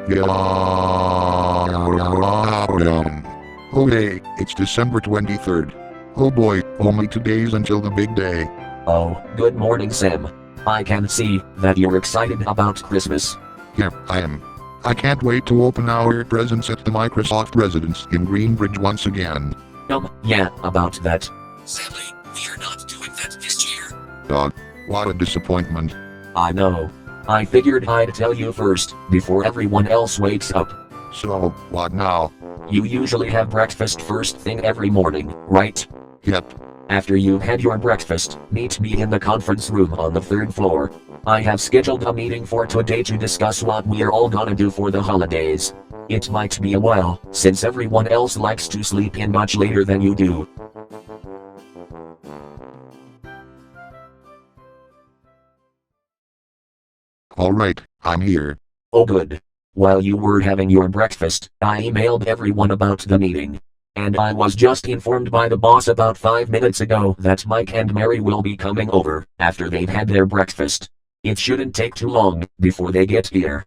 Oh hey, it's December 23rd. Oh boy, only 2 days until the big day. Oh, good morning, Sam. I can see that you're excited about Christmas. Yeah, I am. I can't wait to open our presents at the Microsoft residence in Greenbridge once again. Yeah, about that. Sadly, we're not doing that this year. Dog, what a disappointment. I know. I figured I'd tell you first, before everyone else wakes up. So, what now? You usually have breakfast first thing every morning, right? Yep. After you've had your breakfast, meet me in the conference room on the 3rd floor. I have scheduled a meeting for today to discuss what we're all gonna do for the holidays. It might be a while, since everyone else likes to sleep in much later than you do. Alright, I'm here. Oh good. While you were having your breakfast, I emailed everyone about the meeting. And I was just informed by the boss about 5 minutes ago that Mike and Mary will be coming over after they've had their breakfast. It shouldn't take too long before they get here.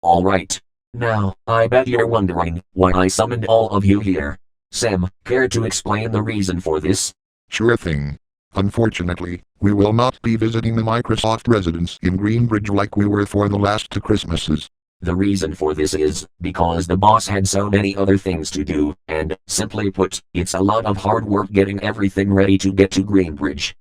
Alright. Now, I bet you're wondering why I summoned all of you here. Sam, care to explain the reason for this? Sure thing. Unfortunately, we will not be visiting the Microsoft residence in Greenbridge like we were for the last 2 Christmases. The reason for this is because the boss had so many other things to do, and, simply put, it's a lot of hard work getting everything ready to get to Greenbridge.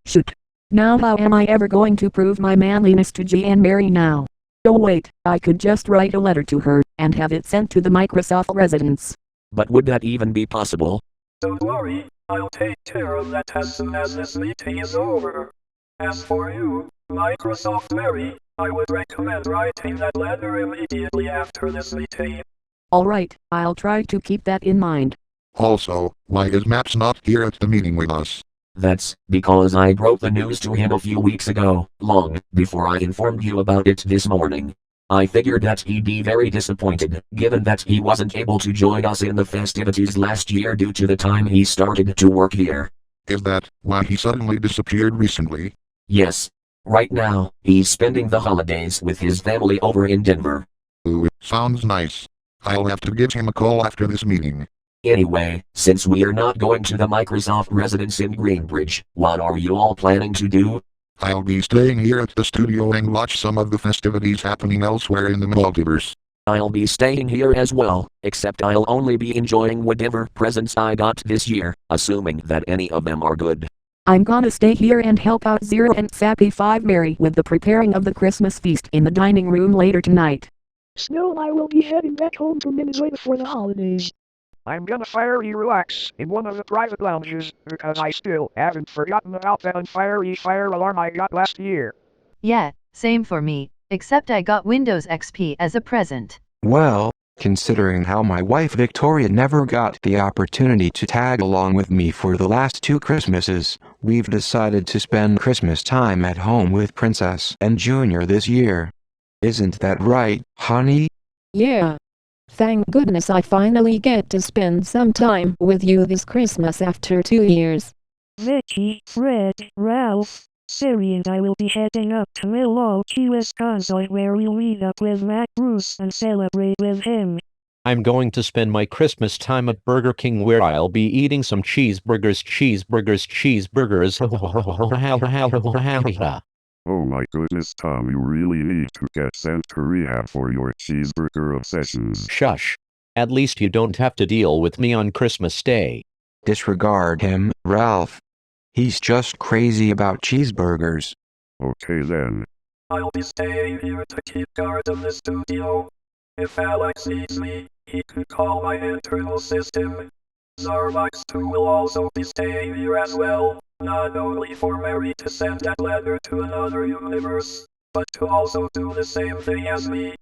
Shoot. Now how am I ever going to prove my manliness to G and Mary now? Oh wait, I could just write a letter to her, and have it sent to the Microsoft residence. But would that even be possible? Don't worry, I'll take care of that as soon as this meeting is over. As for you, Microsoft Mary, I would recommend writing that letter immediately after this meeting. Alright, I'll try to keep that in mind. Also, why is Maps not here at the meeting with us? That's because I broke the news to him a few weeks ago, long before I informed you about it this morning. I figured that he'd be very disappointed, given that he wasn't able to join us in the festivities last year due to the time he started to work here. Is that why he suddenly disappeared recently? Yes. Right now, he's spending the holidays with his family over in Denver. Ooh, sounds nice. I'll have to give him a call after this meeting. Anyway, since we're not going to the Microsoft residence in Greenbridge, what are you all planning to do? I'll be staying here at the studio and watch some of the festivities happening elsewhere in the multiverse. I'll be staying here as well, except I'll only be enjoying whatever presents I got this year, assuming that any of them are good. I'm gonna stay here and help out Zero and Sappy 5 Mary with the preparing of the Christmas feast in the dining room later tonight. Snow and I will be heading back home to Minnesota for the holidays. I'm gonna fiery relax in one of the private lounges, because I still haven't forgotten about that unfiery fire alarm I got last year. Yeah, same for me, except I got Windows XP as a present. Well, considering how my wife Victoria never got the opportunity to tag along with me for the last 2 Christmases, we've decided to spend Christmas time at home with Princess and Junior this year. Isn't that right, honey? Yeah. Thank goodness I finally get to spend some time with you this Christmas after 2 years. Vicky, Fred, Ralph, Siri and I will be heading up to Milwaukee, Wisconsin where we'll meet up with Matt Bruce and celebrate with him. I'm going to spend my Christmas time at Burger King where I'll be eating some cheeseburgers. Oh my goodness, Tom, you really need to get sent to rehab for your cheeseburger obsessions. Shush. At least you don't have to deal with me on Christmas Day. Disregard him, Ralph. He's just crazy about cheeseburgers. Okay then. I'll be staying here to keep guard of the studio. If Alex needs me, he can call my internal system. Zarmax 2 will also be staying here as well, not only for Mary to send that letter to another universe, but to also do the same thing as me.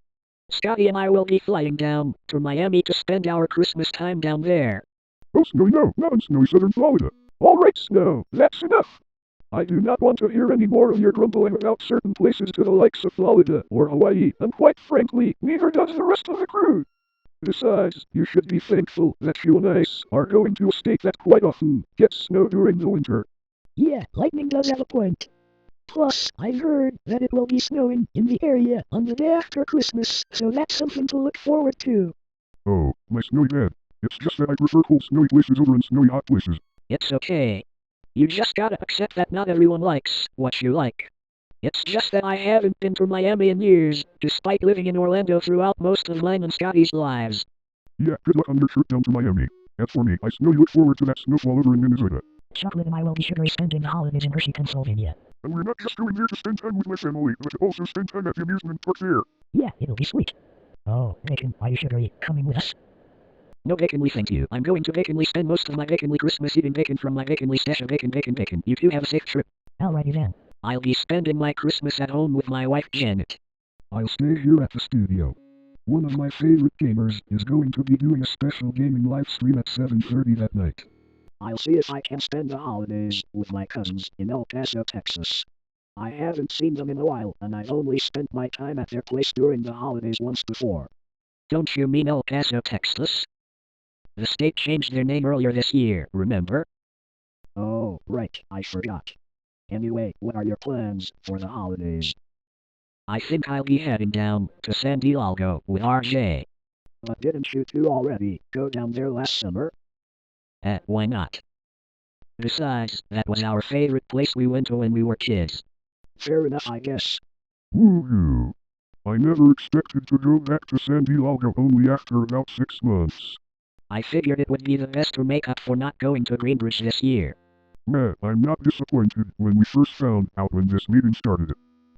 Scotty and I will be flying down to Miami to spend our Christmas time down there. Oh, Snowy, no, not in snowy southern Florida. All right, Snow, that's enough. I do not want to hear any more of your grumbling about certain places to the likes of Florida or Hawaii, and quite frankly, neither does the rest of the crew. Besides, you should be thankful that you and I are going to a state that quite often gets snow during the winter. Yeah, lightning does have a point. Plus, I've heard that it will be snowing in the area on the day after Christmas, so that's something to look forward to. Oh, my snowy bed. It's just that I prefer cold snowy places over snowy hot places. It's okay. You just gotta accept that not everyone likes what you like. It's just that I haven't been to Miami in years, despite living in Orlando throughout most of mine and Scotty's lives. Yeah, good luck on your trip down to Miami. As for me, I snowy look forward to that snowfall over in Minnesota. Chocolate and I will be sugary spending the holidays in Hershey, Pennsylvania. And we're not just going there to spend time with my family, but to also spend time at the amusement park there. Yeah, it'll be sweet. Oh, Bacon, are you sugary coming with us? No Baconly, thank you. I'm going to Baconly spend most of my Baconly Christmas eating bacon from my Baconly stash of bacon. You two have a safe trip. Alrighty then. I'll be spending my Christmas at home with my wife Janet. I'll stay here at the studio. One of my favorite gamers is going to be doing a special gaming live stream at 7:30 that night. I'll see if I can spend the holidays with my cousins in El Paso, Texas. I haven't seen them in a while, and I've only spent my time at their place during the holidays once before. Don't you mean El Paso, Texas? The state changed their name earlier this year, remember? Oh, right, I forgot. Anyway, what are your plans for the holidays? I think I'll be heading down to San Diego with RJ. But didn't you two already go down there last summer? Why not? Besides, that was our favorite place we went to when we were kids. Fair enough, I guess. Woo-hoo. I never expected to go back to San Diego only after about 6 months. I figured it would be the best to make up for not going to Greenbridge this year. Man, I'm not disappointed when we first found out when this meeting started.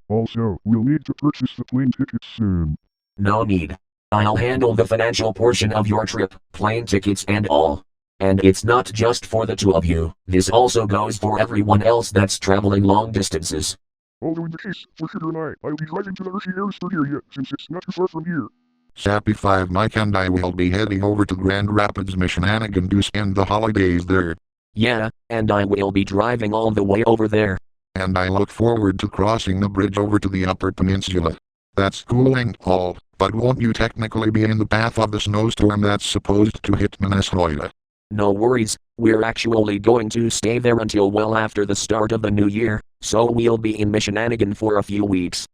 Also, we'll need to purchase the plane tickets soon. No need. I'll handle the financial portion of your trip, plane tickets and all. And it's not just for the two of you, this also goes for everyone else that's traveling long distances. Although in the case for Sugar and I'll be driving to the Hershey Harrisburg area since it's not too far from here. Sappy 5 Mike and I will be heading over to Grand Rapids, Michigan to spend the holidays there. Yeah, and I will be driving all the way over there. And I look forward to crossing the bridge over to the Upper Peninsula. That's cool and all, but won't you technically be in the path of the snowstorm that's supposed to hit Minnesota? No worries, we're actually going to stay there until well after the start of the new year, so we'll be in Michigan for a few weeks.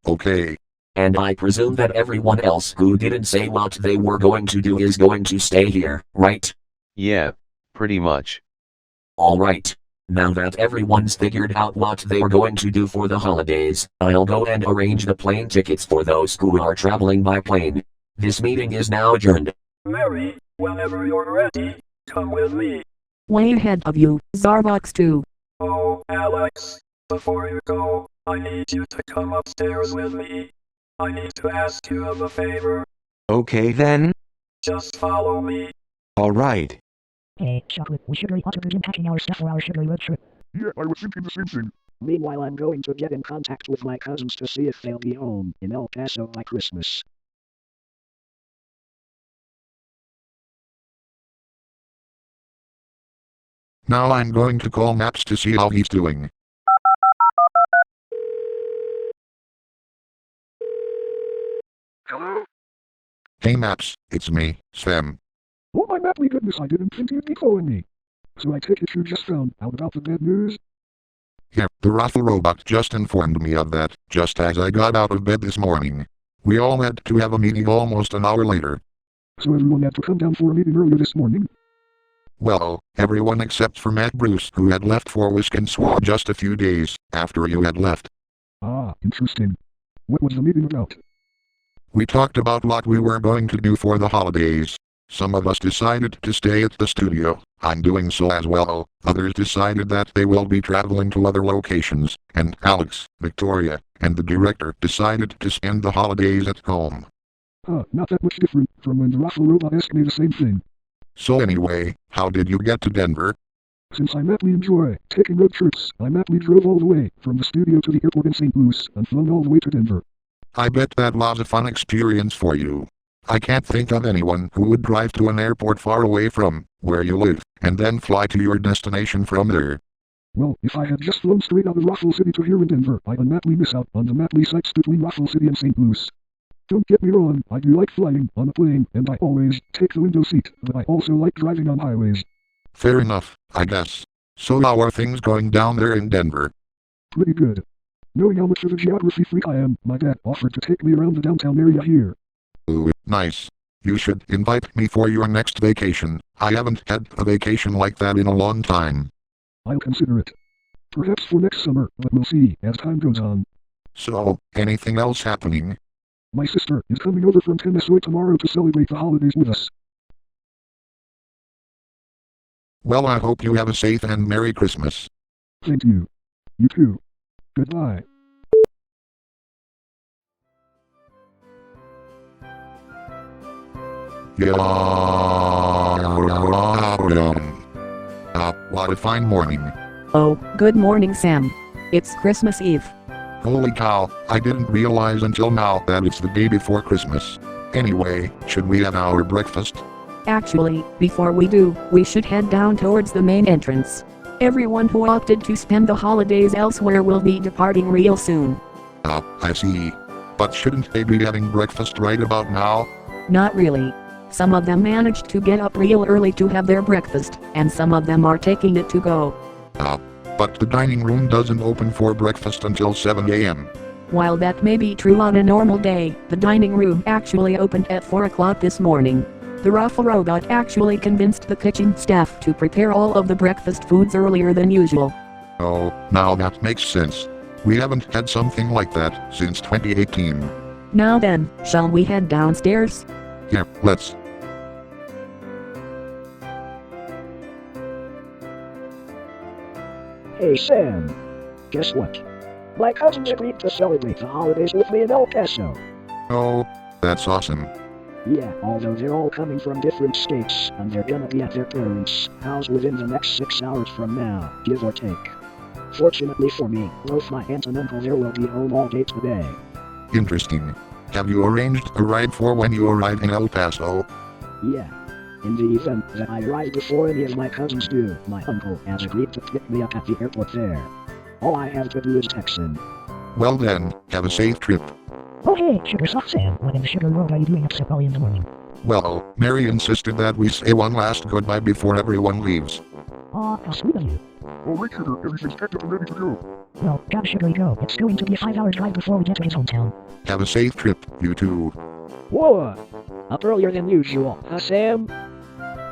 Okay. And I presume that everyone else who didn't say what they were going to do is going to stay here, right? Yeah, pretty much. Alright. Now that everyone's figured out what they're going to do for the holidays, I'll go and arrange the plane tickets for those who are traveling by plane. This meeting is now adjourned. Mary, whenever you're ready, come with me. Way ahead of you, Zarbox 2. Oh, Alex, before you go, I need you to come upstairs with me. I need to ask you of a favor. Okay then. Just follow me. Alright. Hey, Chocolate, we should really ought to begin packing our stuff for our sugary road trip. Yeah, I was thinking the same thing. Meanwhile, I'm going to get in contact with my cousins to see if they'll be home in El Paso by Christmas. Now I'm going to call Maps to see how he's doing. Hello? Hey Maps, it's me, Sven. Oh my madly goodness, I didn't think you'd be calling me. So I take it you just found out about the bad news? Yeah, the Raffle robot just informed me of that, just as I got out of bed this morning. We all had to have a meeting almost an hour later. So everyone had to come down for a meeting earlier this morning? Well, everyone except for Matt Bruce, who had left for Wisconsin just a few days after you had left. Ah, interesting. What was the meeting about? We talked about what we were going to do for the holidays. Some of us decided to stay at the studio. I'm doing so as well. Others decided that they will be traveling to other locations, and Alex, Victoria, and the director decided to spend the holidays at home. Not that much different from when the Raffle robot asked me the same thing. So anyway, how did you get to Denver? Since I madly enjoy taking road trips, I madly drove all the way from the studio to the airport in St. Louis and flown all the way to Denver. I bet that was a fun experience for you. I can't think of anyone who would drive to an airport far away from where you live, and then fly to your destination from there. Well, if I had just flown straight out of Raffle City to here in Denver, I'd madly miss out on the madly sights between Raffle City and St. Louis. Don't get me wrong, I do like flying on a plane, and I always take the window seat, but I also like driving on highways. Fair enough, I guess. So how are things going down there in Denver? Pretty good. Knowing how much of a geography freak I am, my dad offered to take me around the downtown area here. Ooh, nice. You should invite me for your next vacation. I haven't had a vacation like that in a long time. I'll consider it. Perhaps for next summer, but we'll see as time goes on. So, anything else happening? My sister is coming over from Tennessee tomorrow to celebrate the holidays with us. Well, I hope you have a safe and Merry Christmas. Thank you. You too. Goodbye. What a fine morning. Oh, good morning, Sam. It's Christmas Eve. Holy cow, I didn't realize until now that it's the day before Christmas. Anyway, should we have our breakfast? Actually, before we do, we should head down towards the main entrance. Everyone who opted to spend the holidays elsewhere will be departing real soon. I see. But shouldn't they be having breakfast right about now? Not really. Some of them managed to get up real early to have their breakfast, and some of them are taking it to go. But the dining room doesn't open for breakfast until 7 a.m. While that may be true on a normal day, the dining room actually opened at 4 o'clock this morning. The Ruffle robot actually convinced the kitchen staff to prepare all of the breakfast foods earlier than usual. Oh, now that makes sense. We haven't had something like that since 2018. Now then, shall we head downstairs? Yeah, let's. Hey Sam. Guess what? My cousins agreed to celebrate the holidays with me in El Paso. Oh, that's awesome. Yeah, although they're all coming from different states, and they're gonna be at their parents' house within the next 6 hours from now, give or take. Fortunately for me, both my aunt and uncle there will be home all day today. Interesting. Have you arranged a ride for when you arrive in El Paso? Yeah. In the event that I arrive before any of my cousins do, my uncle has agreed to pick me up at the airport there. All I have to do is text him. Well then, have a safe trip. Oh hey, Sugar Soft Sam, what in the sugar world are you doing up so early in the morning? Well, Mary insisted that we say one last goodbye before everyone leaves. Aw, how sweet of you. All right, sugar, everything's packed up and ready to go. Well, gotta sugary go. It's going to be a 5-hour drive before we get to his hometown. Have a safe trip, you two. Whoa! Up earlier than usual, huh Sam?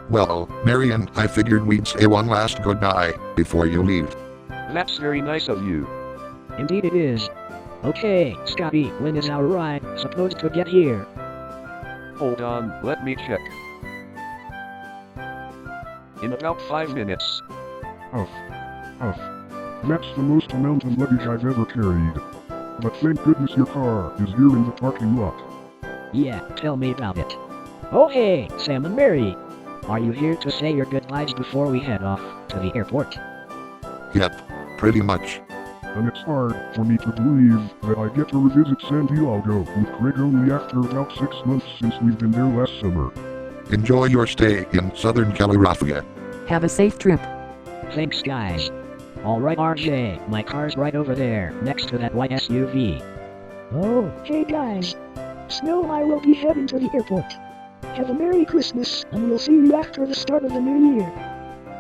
Well, Mary and I figured we'd say one last goodbye before you leave. That's very nice of you. Indeed it is. Okay, Scotty, when is our ride supposed to get here? Hold on, let me check. In about 5 minutes. Huff. That's the most amount of luggage I've ever carried. But thank goodness your car is here in the parking lot. Yeah, tell me about it. Oh hey, Sam and Mary. Are you here to say your goodbyes before we head off to the airport? Yep, pretty much. And it's hard for me to believe that I get to revisit San Diego with Craig only after about 6 months since we've been there last summer. Enjoy your stay in Southern California. Have a safe trip. Thanks guys. Alright RJ, my car's right over there, next to that white SUV. Oh, hey guys. Snow and I will be heading to the airport. Have a Merry Christmas, and we'll see you after the start of the new year.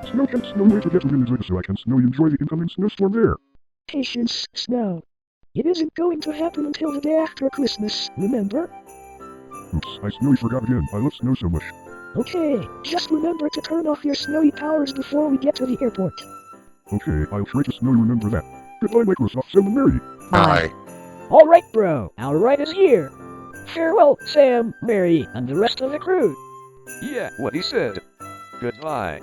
Snow can't snow way to get to Venezuela so I can snow enjoy the incoming snowstorm there. Patience, Snow. It isn't going to happen until the day after Christmas, remember? Oops, I snowy forgot again. I love snow so much. Okay, just remember to turn off your snowy powers before we get to the airport. Okay, I'll try to snowy remember that. Goodbye, Microsoft, Sam and Mary. Bye. Alright bro, our ride is here. Farewell, Sam, Mary, and the rest of the crew. Yeah, what he said. Goodbye.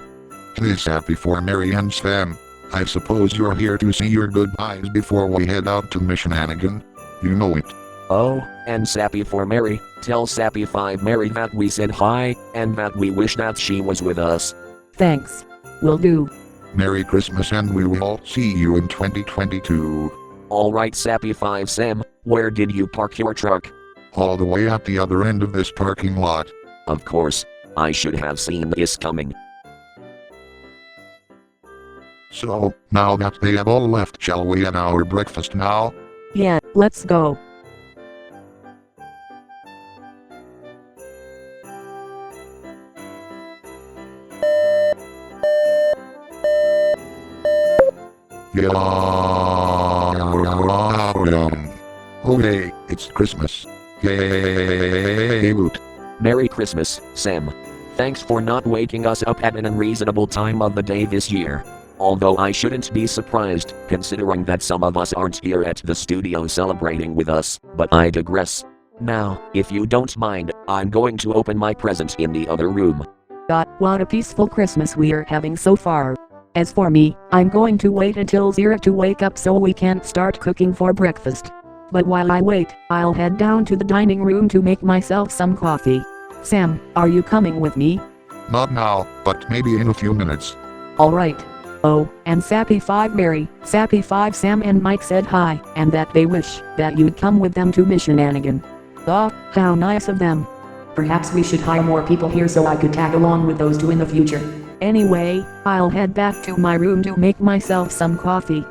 Please happy for Mary and Sam. I suppose you're here to say your goodbyes before we head out to Michiganigan. You know it. Oh, and Sappy for Mary, tell Sappy 5 Mary that we said hi, and that we wish that she was with us. Thanks. Will do. Merry Christmas and we will all see you in 2022. Alright Sappy 5 Sam, where did you park your truck? All the way at the other end of this parking lot. Of course, I should have seen this coming. So, now that they have all left, shall we have our breakfast now? Yeah, let's go. Oh hey, it's Christmas. Yay, woot. Merry Christmas, Sam. Thanks for not waking us up at an unreasonable time of the day this year. Although I shouldn't be surprised, considering that some of us aren't here at the studio celebrating with us, but I digress. Now, if you don't mind, I'm going to open my present in the other room. God, what a peaceful Christmas we're having so far. As for me, I'm going to wait until Zira to wake up so we can start cooking for breakfast. But while I wait, I'll head down to the dining room to make myself some coffee. Sam, are you coming with me? Not now, but maybe in a few minutes. Alright. Oh, and Sappy 5 Mary, Sappy 5 Sam and Mike said hi, and that they wish that you'd come with them to Missionanigan. Oh, how nice of them. Perhaps we should hire more people here so I could tag along with those two in the future. Anyway, I'll head back to my room to make myself some coffee.